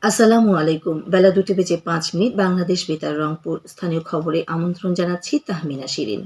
আসসালামু আলাইকুম। বেলা 2:05 বাংলাদেশ বেতার রংপুর। স্থানীয় খবরে আমন্ত্রণ জানাচ্ছি তাহমিনা শিরিন।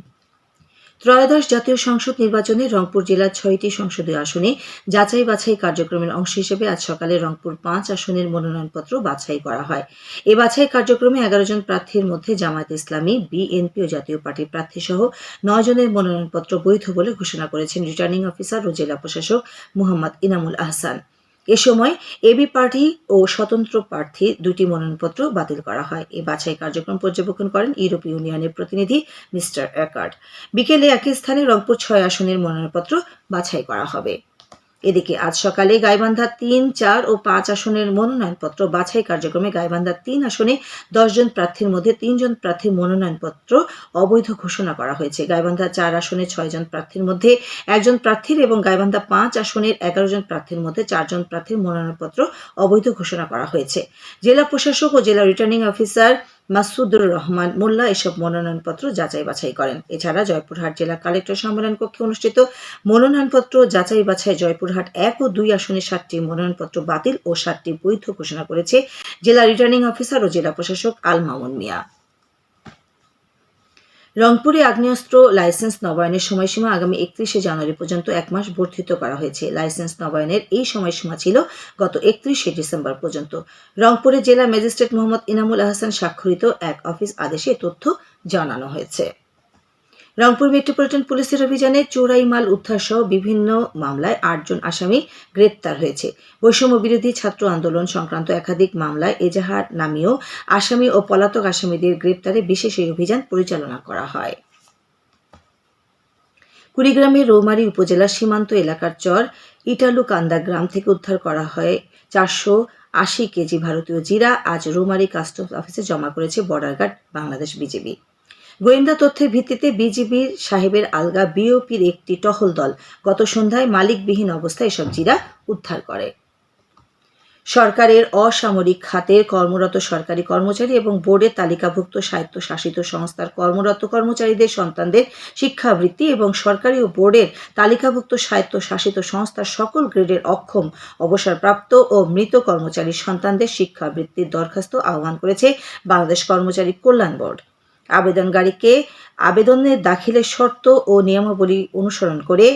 ত্রয়োদশ জাতীয় সংসদ নির্বাচনে রংপুর জেলার 6টি সংসদীয় আসনে যাচাই বাছাই কার্যক্রমের অংশ হিসেবে আজ সকালে রংপুর 5 আসনের মনোনয়নপত্র বাছাই করা হয়। এ বাছাই কার্যক্রমে 11 জন প্রার্থীর মধ্যে জামায়াত ইসলামী, বিএনপি ও জাতীয় পার্টির প্রার্থী সহ 9 জনের মনোনয়নপত্র বৈধ বলে ঘোষণা করেছেন রিটার্নিং অফিসার ও জেলা প্রশাসক মোহাম্মদ ইনামুল আহসান। এ সময় এবি পার্টি ও স্বতন্ত্র প্রার্থী 2টি মনোনয়নপত্র বাতিল করা হয়। এই বাছাই কার্যক্রম পর্যবেক্ষণ করেন ইউরোপীয় ইউনিয়নের প্রতিনিধি মিস্টার একার্ড। বিকেলে একই স্থানে রংপুর 6 আসনের মনোনয়নপত্র বাছাই করা হবে। এদিকে আজ সকালে গাইবান্ধা 3, 4 ও 5 আসনের মনোনয়নপত্র বাছাই কার্যক্রমে গাইবান্ধা 3 আসনে 10 জন প্রার্থীর মধ্যে 3 জন প্রার্থীর মনোনয়নপত্র অবৈধ ঘোষণা করা হয়েছে। গাইবান্ধা 4 আসনে 6 জন প্রার্থীর মধ্যে 1 জন প্রার্থীর এবং গাইবান্ধা 5 আসনের 11 জন প্রার্থীর মধ্যে 4 জন প্রার্থীর মনোনয়নপত্র অবৈধ ঘোষণা করা হয়েছে। জেলা প্রশাসক ও জেলা রিটার্নিং অফিসার মাসুদুর রহমান মোল্লা এসব মনোনয়নপত্র যাচাই বাছাই করেন। এছাড়া জয়পুরহাট জেলা কালেক্টর সম্মেলন কক্ষে অনুষ্ঠিত মনোনয়নপত্র যাচাই বাছাই জয়পুরহাট 1 ও 2 আসনে 7টি মনোনয়নপত্র বাতিল ও 7টি বৈধ ঘোষণা করেছে জেলা রিটার্নিং অফিসার ও জেলা প্রশাসক আল মামুন মিয়া। রংপুরে আগ্নেয়াস্ত্র লাইসেন্স নবায়নের সময়সীমা আগামী 31শে জানুয়ারি পর্যন্ত 1 মাস বর্ধিত করা হয়েছে। লাইসেন্স নবায়নের এই সময়সীমা ছিল গত 31শে ডিসেম্বর পর্যন্ত। রংপুরে জেলা ম্যাজিস্ট্রেট মোহাম্মদ ইনামুল আহসান স্বাক্ষরিত এক অফিস আদেশে তথ্য জানানো হয়েছে। রংপুর মেট্রোপলিটন পুলিশের অভিযানে চোরাই মাল উদ্ধার সহ বিভিন্ন মামলায় 8 জন আসামি গ্রেপ্তার হয়েছে। বৈষম্য বিরোধী ছাত্র আন্দোলন সংক্রান্ত একাধিক মামলায় এজাহার নামীয় আসামি ও পলাতক আসামিদের গ্রেপ্তারে বিশেষ এই অভিযান পরিচালনা করা হয়। কুড়িগ্রামের রৌমারী উপজেলার সীমান্ত এলাকার চর ইটালুকান্দা গ্রাম থেকে উদ্ধার করা হয় 480 কেজি ভারতীয় জিরা আজ রৌমারী কাস্টমস অফিসে জমা করেছে বর্ডার গার্ড বাংলাদেশ বিজিবি। গোয়েন্দা তথ্যের ভিত্তিতে বিজিবির সাহেবের আলগা বিওপির একটি টহল দল গত সন্ধ্যায় মালিকবিহীন অবস্থায় এসব জিরা উদ্ধার করে। সরকারের অসামরিক খাতের কর্মরত সরকারি কর্মচারী এবং বোর্ডের তালিকাভুক্ত স্বায়ত্তশাসিত সংস্থার কর্মরত কর্মচারীদের সন্তানদের শিক্ষাবৃত্তি এবং সরকারি ও বোর্ডের তালিকাভুক্ত স্বায়ত্তশাসিত সংস্থার সকল গ্রেডের অক্ষম, অবসরপ্রাপ্ত ও মৃত কর্মচারীর সন্তানদের শিক্ষাবৃত্তির দরখাস্ত আহ্বান করেছে বাংলাদেশ কর্মচারী কল্যাণ বোর্ড। আবেদনকারীকে আবেদনের দাখিলের শর্ত ও নিয়মাবলী অনুসরণ করে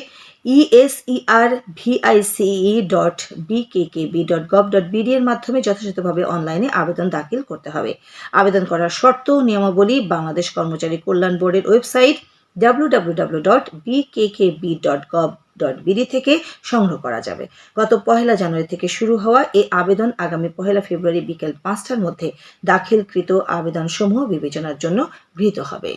eservice.bkkb.gov.bd এর মাধ্যমে যথাযথভাবে অনলাইনে আবেদন দাখিল করতে হবে। আবেদন করার শর্ত ও নিয়মাবলী বাংলাদেশ কর্মচারী কল্যাণ বোর্ডের ওয়েবসাইট www.bkkb.gov.bd থেকে সংগ্রহ করা যাবে। গত 1 জানুয়ারি থেকে শুরু হওয়া এই আবেদন আগামী 1 ফেব্রুয়ারি বিকেল 5টার মধ্যে দাখিলকৃত আবেদনসমূহ বিবেচনার জন্য গৃহীত হবে।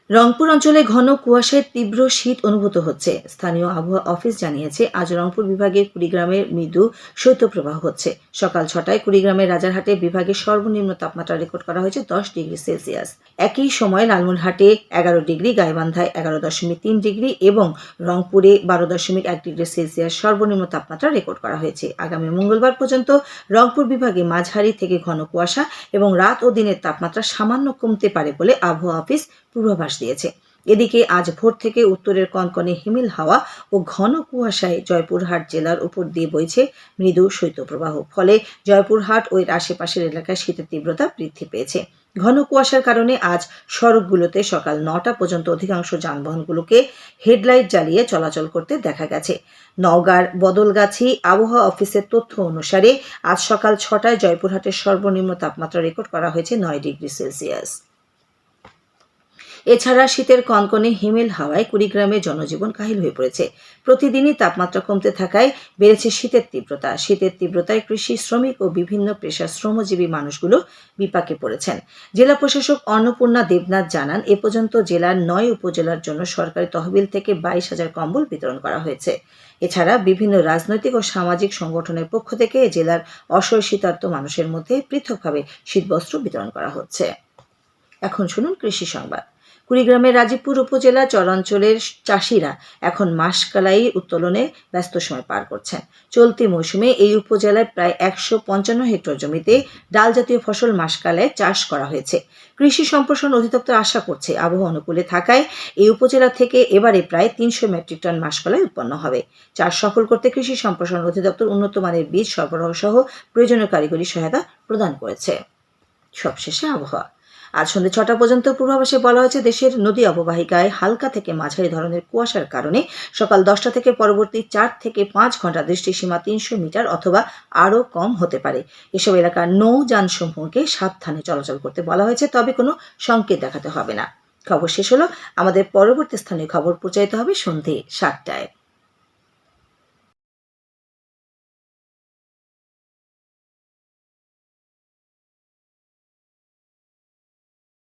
রংপুর অঞ্চলে ঘন কুয়াশায় তীব্র শীত অনুভূত হচ্ছে। স্থানীয় আবহাওয়া অফিস জানিয়েছে আজ রংপুর বিভাগের কুড়িগ্রামের মৃদু শৈত্যপ্রবাহ হচ্ছে। সকাল 6টায় কুড়িগ্রামের রাজারহাটে বিভাগের সর্বনিম্ন তাপমাত্রা রেকর্ড করা হয়েছে 10 ডিগ্রি সেলসিয়াস। একই সময় লালমনিরহাটে 11 ডিগ্রি, গাইবান্ধায় 11.3 ডিগ্রি এবং রংপুরে 12.1 ডিগ্রি সেলসিয়াস সর্বনিম্ন তাপমাত্রা রেকর্ড করা হয়েছে। আগামী মঙ্গলবার পর্যন্ত রংপুর বিভাগে মাঝারি থেকে ঘন কুয়াশা এবং রাত ও দিনের তাপমাত্রা সামান্য কমতে পারে বলে আবহাওয়া অফিস পূর্বাভাস দিয়েছে। এদিকে আজ ভোর থেকে উত্তরের কনকনে হিমেল হাওয়া ও ঘন কুয়াশায় জয়পুরহাট জেলার উপর দিয়ে বইছে মৃদু শৈত্যপ্রবাহ। ফলে জয়পুরহাট ও এর আশেপাশের এলাকায় শীতের তীব্রতা বৃদ্ধি পেয়েছে। ঘন কুয়াশার কারণে আজ সড়কগুলোতে সকাল 9টা পর্যন্ত অধিকাংশ যানবাহনগুলোকে হেডলাইট জ্বালিয়ে চলাচল করতে দেখা গেছে। নওগাঁর বদলগাছি আবহাওয়া অফিসের তথ্য অনুসারে আজ সকাল 6টায় জয়পুরহাটের সর্বনিম্ন তাপমাত্রা রেকর্ড করা হয়েছে 9 ডিগ্রি সেলসিয়াস। এছাড়া শীতের কনকনে হিমেল হাওয়ায় কুড়িগ্রামে জনজীবন কাহিল হয়ে পড়েছে। প্রতিদিনই তাপমাত্রা কমতে থাকায় বেড়েছে শীতের তীব্রতা। শীতের তীব্রতায় কৃষি, শ্রমিক ও বিভিন্ন পেশার শ্রমজীবী মানুষগুলো বিপাকে পড়েছেন। জেলা প্রশাসক অন্নপূর্ণা দেবনাথ জানান, এ পর্যন্ত জেলার 9 উপজেলার জন্য সরকারি তহবিল থেকে 22,000 কম্বল বিতরণ করা হয়েছে। এছাড়া বিভিন্ন রাজনৈতিক ও সামাজিক সংগঠনের পক্ষ থেকে জেলার অসহায় শীতার্ত মানুষের মধ্যে পৃথকভাবে শীতবস্ত্র বিতরণ করা হচ্ছে। এখন শুনুন কৃষি সংবাদ। কুড়িগ্রামের রাজীবপুর উপজেলা চরাঞ্চলের চাষিরা এখন মাসকালাই উত্তোলনে ব্যস্ত সময় পার করছেন। চলতি মৌসুমে এই উপজেলায় প্রায় 155 হেক্টর জমিতে ডাল জাতীয় ফসল মাসকালাই চাষ করা হয়েছে। কৃষি সম্প্রসারণ অধিদপ্তর আশা করছে আবহাওয়া অনুকূলে থাকায় এই উপজেলা থেকে এবারে প্রায় 300 মেট্রিক টন মাসকলাই উৎপন্ন হবে। চাষ সফল করতে কৃষি সম্প্রসারণ অধিদপ্তর উন্নত মানের বীজ সরবরাহ সহ প্রয়োজনীয় কারিগরি সহায়তা প্রদান করেছে। সবশেষে আবহাওয়া। আজ সন্ধ্যে 6টা পর্যন্ত পূর্বাভাসে বলা হয়েছে দেশের নদী অববাহিকায় হালকা থেকে মাঝারি ধরনের কুয়াশার কারণে সকাল 10টা থেকে পরবর্তী 4 থেকে 5 ঘন্টা দৃষ্টিসীমা 300 মিটার অথবা আরও কম হতে পারে। এসব এলাকার নৌযানসমূহকে সাবধানে চলাচল করতে বলা হয়েছে, তবে কোনো সংকেত দেখাতে হবে না। খবর শেষ হলো। আমাদের পরবর্তী স্থানীয় খবর প্রচারিত হবে সন্ধ্যে 7টায়।